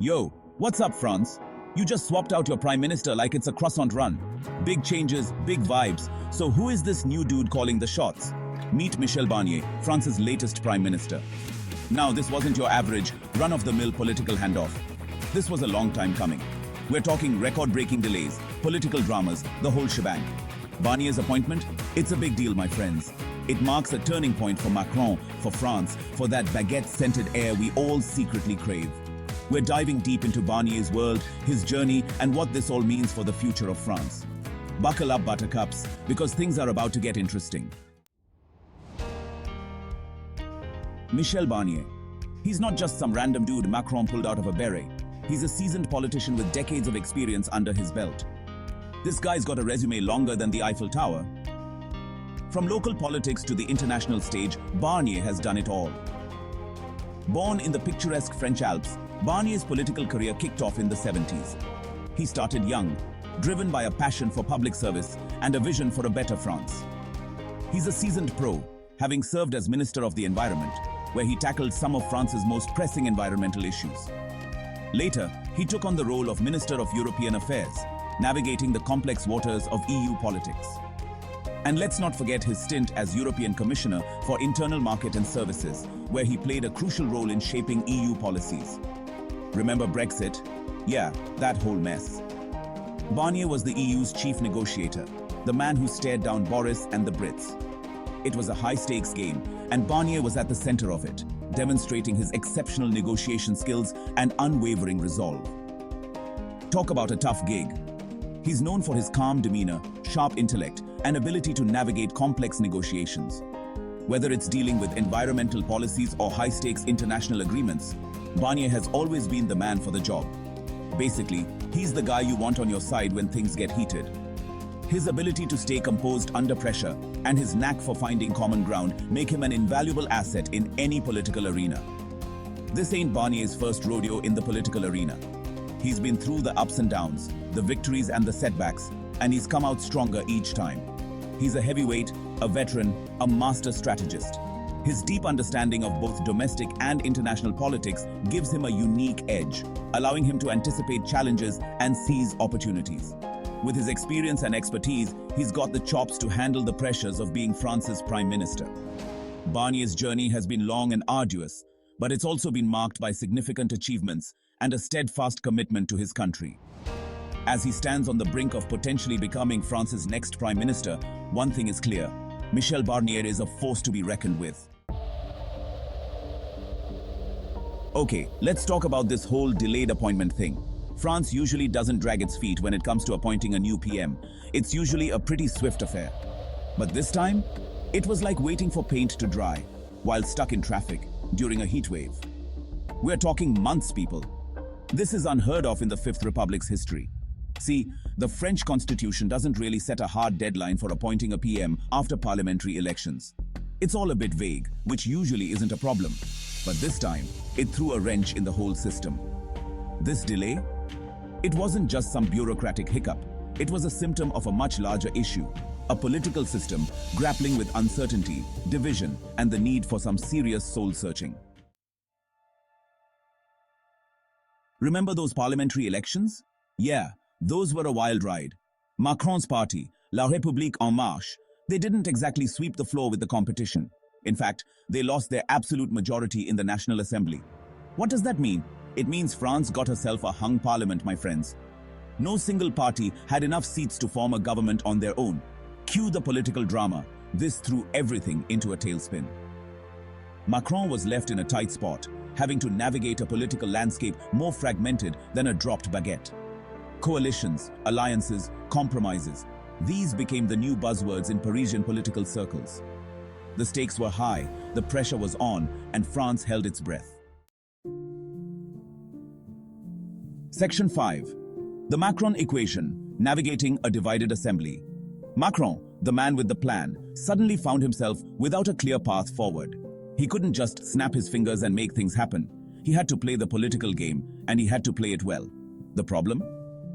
Yo, what's up, France? You just swapped out your prime minister like it's a croissant run. Big changes, big vibes. So who is this new dude calling the shots? Meet Michel Barnier, France's latest prime minister. Now, this wasn't your average, run-of-the-mill political handoff. This was a long time coming. We're talking record-breaking delays, political dramas, the whole shebang. Barnier's appointment? It's a big deal, my friends. It marks a turning point for Macron, for France, for that baguette-scented air we all secretly crave. We're diving deep into Barnier's world, his journey, and what this all means for the future of France. Buckle up, buttercups, because things are about to get interesting. Michel Barnier. He's not just some random dude Macron pulled out of a beret. He's a seasoned politician with decades of experience under his belt. This guy's got a resume longer than the Eiffel Tower. From local politics to the international stage, Barnier has done it all. Born in the picturesque French Alps, Barnier's political career kicked off in the 70s. He started young, driven by a passion for public service and a vision for a better France. He's a seasoned pro, having served as Minister of the Environment, where he tackled some of France's most pressing environmental issues. Later, he took on the role of Minister of European Affairs, navigating the complex waters of EU politics. And let's not forget his stint as European Commissioner for Internal Market and Services, where he played a crucial role in shaping EU policies. Remember Brexit? Yeah, that whole mess. Barnier was the EU's chief negotiator, the man who stared down Boris and the Brits. It was a high-stakes game, and Barnier was at the center of it, demonstrating his exceptional negotiation skills and unwavering resolve. Talk about a tough gig. He's known for his calm demeanor, sharp intellect, and ability to navigate complex negotiations. Whether it's dealing with environmental policies or high-stakes international agreements, Barnier has always been the man for the job. Basically, he's the guy you want on your side when things get heated. His ability to stay composed under pressure and his knack for finding common ground make him an invaluable asset in any political arena. This ain't Barnier's first rodeo in the political arena. He's been through the ups and downs, the victories and the setbacks, and he's come out stronger each time. He's a heavyweight, a veteran, a master strategist. His deep understanding of both domestic and international politics gives him a unique edge, allowing him to anticipate challenges and seize opportunities. With his experience and expertise, he's got the chops to handle the pressures of being France's prime minister. Barnier's journey has been long and arduous, but it's also been marked by significant achievements and a steadfast commitment to his country. As he stands on the brink of potentially becoming France's next prime minister, one thing is clear: Michel Barnier is a force to be reckoned with. Okay, let's talk about this whole delayed appointment thing. France usually doesn't drag its feet when it comes to appointing a new PM. It's usually a pretty swift affair. But this time, it was like waiting for paint to dry while stuck in traffic during a heat wave. We're talking months, people. This is unheard of in the Fifth Republic's history. See, the French Constitution doesn't really set a hard deadline for appointing a PM after parliamentary elections. It's all a bit vague, which usually isn't a problem. But this time, it threw a wrench in the whole system. This delay? It wasn't just some bureaucratic hiccup. It was a symptom of a much larger issue, a political system grappling with uncertainty, division, and the need for some serious soul-searching. Remember those parliamentary elections? Yeah, those were a wild ride. Macron's party, La République En Marche, they didn't exactly sweep the floor with the competition. In fact, they lost their absolute majority in the National Assembly. What does that mean? It means France got herself a hung parliament, my friends. No single party had enough seats to form a government on their own. Cue the political drama. This threw everything into a tailspin. Macron was left in a tight spot, having to navigate a political landscape more fragmented than a dropped baguette. Coalitions, alliances, compromises. These became the new buzzwords in Parisian political circles. The stakes were high, the pressure was on, and France held its breath. Section 5. The Macron Equation, Navigating a Divided Assembly. Macron, the man with the plan, suddenly found himself without a clear path forward. He couldn't just snap his fingers and make things happen. He had to play the political game, and he had to play it well. The problem?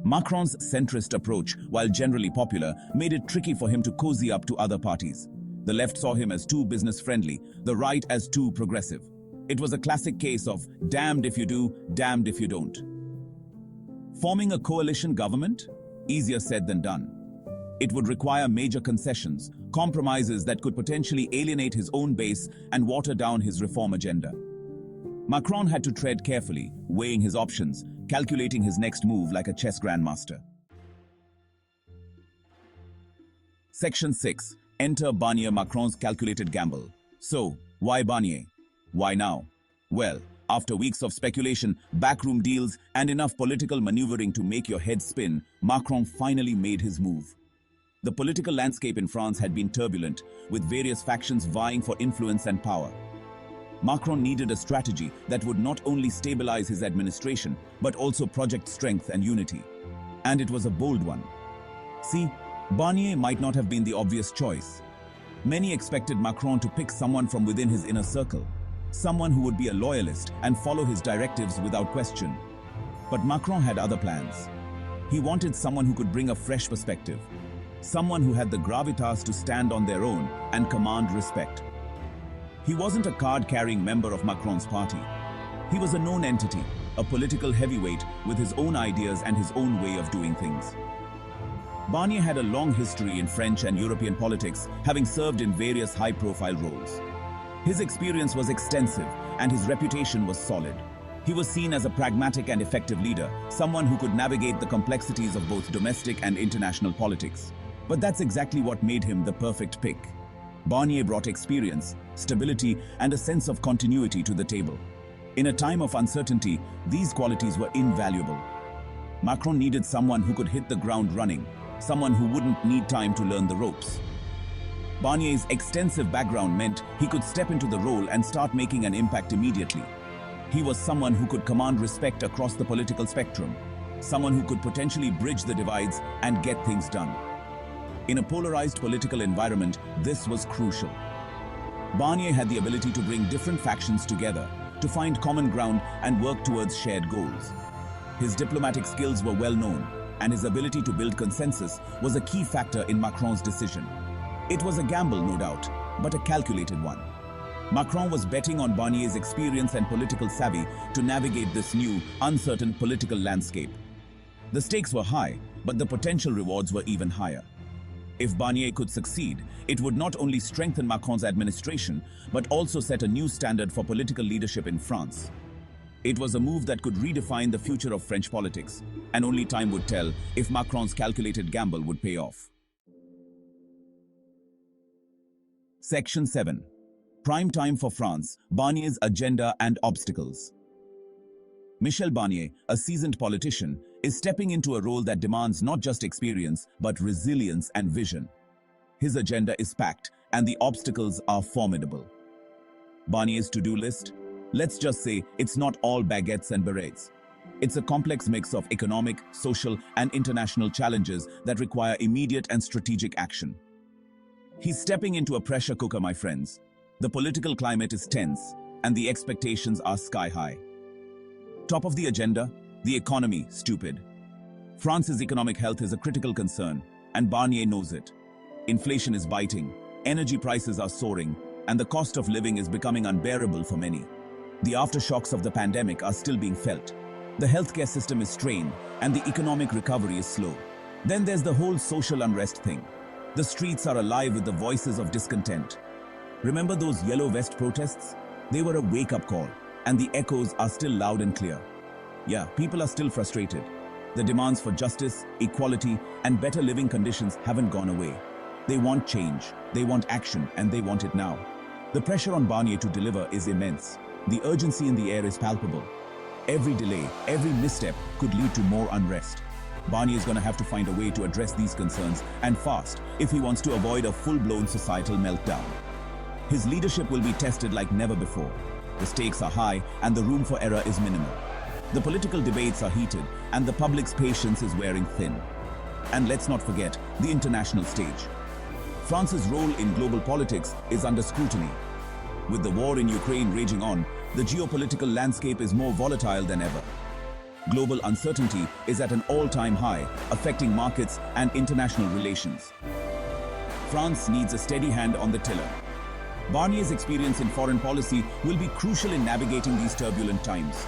Macron's centrist approach, while generally popular, made it tricky for him to cozy up to other parties. The left saw him as too business-friendly, the right as too progressive. It was a classic case of damned if you do, damned if you don't. Forming a coalition government? Easier said than done. It would require major concessions, compromises that could potentially alienate his own base and water down his reform agenda. Macron had to tread carefully, weighing his options, calculating his next move like a chess grandmaster. Section 6. Enter Barnier, Macron's calculated gamble. So, why Barnier? Why now? Well, after weeks of speculation, backroom deals, and enough political maneuvering to make your head spin, Macron finally made his move. The political landscape in France had been turbulent, with various factions vying for influence and power. Macron needed a strategy that would not only stabilize his administration, but also project strength and unity. And it was a bold one. See, Barnier might not have been the obvious choice. Many expected Macron to pick someone from within his inner circle, someone who would be a loyalist and follow his directives without question. But Macron had other plans. He wanted someone who could bring a fresh perspective, someone who had the gravitas to stand on their own and command respect. He wasn't a card-carrying member of Macron's party. He was a known entity, a political heavyweight with his own ideas and his own way of doing things. Barnier had a long history in French and European politics, having served in various high-profile roles. His experience was extensive, and his reputation was solid. He was seen as a pragmatic and effective leader, someone who could navigate the complexities of both domestic and international politics. But that's exactly what made him the perfect pick. Barnier brought experience, stability, and a sense of continuity to the table. In a time of uncertainty, these qualities were invaluable. Macron needed someone who could hit the ground running, someone who wouldn't need time to learn the ropes. Barnier's extensive background meant he could step into the role and start making an impact immediately. He was someone who could command respect across the political spectrum, someone who could potentially bridge the divides and get things done. In a polarized political environment, this was crucial. Barnier had the ability to bring different factions together, to find common ground and work towards shared goals. His diplomatic skills were well known, and his ability to build consensus was a key factor in Macron's decision. It was a gamble, no doubt, but a calculated one. Macron was betting on Barnier's experience and political savvy to navigate this new, uncertain political landscape. The stakes were high, but the potential rewards were even higher. If Barnier could succeed, it would not only strengthen Macron's administration, but also set a new standard for political leadership in France. It was a move that could redefine the future of French politics, and only time would tell if Macron's calculated gamble would pay off. Section 7. Prime time for France, Barnier's agenda and obstacles. Michel Barnier, a seasoned politician, is stepping into a role that demands not just experience, but resilience and vision. His agenda is packed, and the obstacles are formidable. Barnier's to-do list? Let's just say it's not all baguettes and berets. It's a complex mix of economic, social, and international challenges that require immediate and strategic action. He's stepping into a pressure cooker, my friends. The political climate is tense, and the expectations are sky high. Top of the agenda, the economy, stupid. France's economic health is a critical concern, and Barnier knows it. Inflation is biting, energy prices are soaring, and the cost of living is becoming unbearable for many. The aftershocks of the pandemic are still being felt. The healthcare system is strained, and the economic recovery is slow. Then there's the whole social unrest thing. The streets are alive with the voices of discontent. Remember those yellow vest protests? They were a wake-up call, and the echoes are still loud and clear. Yeah, people are still frustrated. The demands for justice, equality, and better living conditions haven't gone away. They want change, they want action, and they want it now. The pressure on Barnier to deliver is immense. The urgency in the air is palpable. Every delay, every misstep could lead to more unrest. Barnier is going to have to find a way to address these concerns, and fast, if he wants to avoid a full-blown societal meltdown. His leadership will be tested like never before. The stakes are high, and the room for error is minimal. The political debates are heated, and the public's patience is wearing thin. And let's not forget the international stage. France's role in global politics is under scrutiny. With the war in Ukraine raging on, the geopolitical landscape is more volatile than ever. Global uncertainty is at an all-time high, affecting markets and international relations. France needs a steady hand on the tiller. Barnier's experience in foreign policy will be crucial in navigating these turbulent times.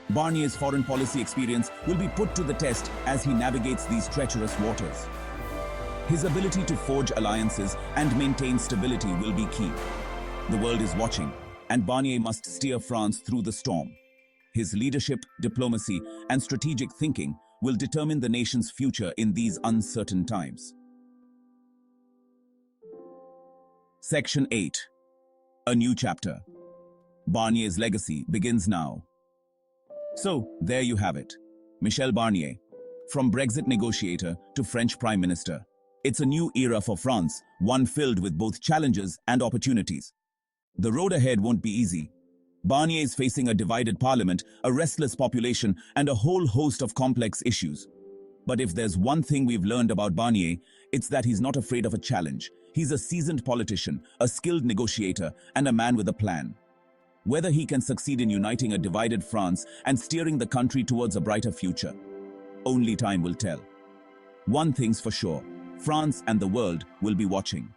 Barnier's foreign policy experience will be put to the test as he navigates these treacherous waters. His ability to forge alliances and maintain stability will be key. The world is watching, and Barnier must steer France through the storm. His leadership, diplomacy, and strategic thinking will determine the nation's future in these uncertain times. Section 8. A new chapter. Barnier's legacy begins now. So, there you have it. Michel Barnier. From Brexit negotiator to French Prime Minister. It's a new era for France, one filled with both challenges and opportunities. The road ahead won't be easy. Barnier is facing a divided parliament, a restless population, and a whole host of complex issues. But if there's one thing we've learned about Barnier, it's that he's not afraid of a challenge. He's a seasoned politician, a skilled negotiator, and a man with a plan. Whether he can succeed in uniting a divided France and steering the country towards a brighter future, only time will tell. One thing's for sure, France and the world will be watching.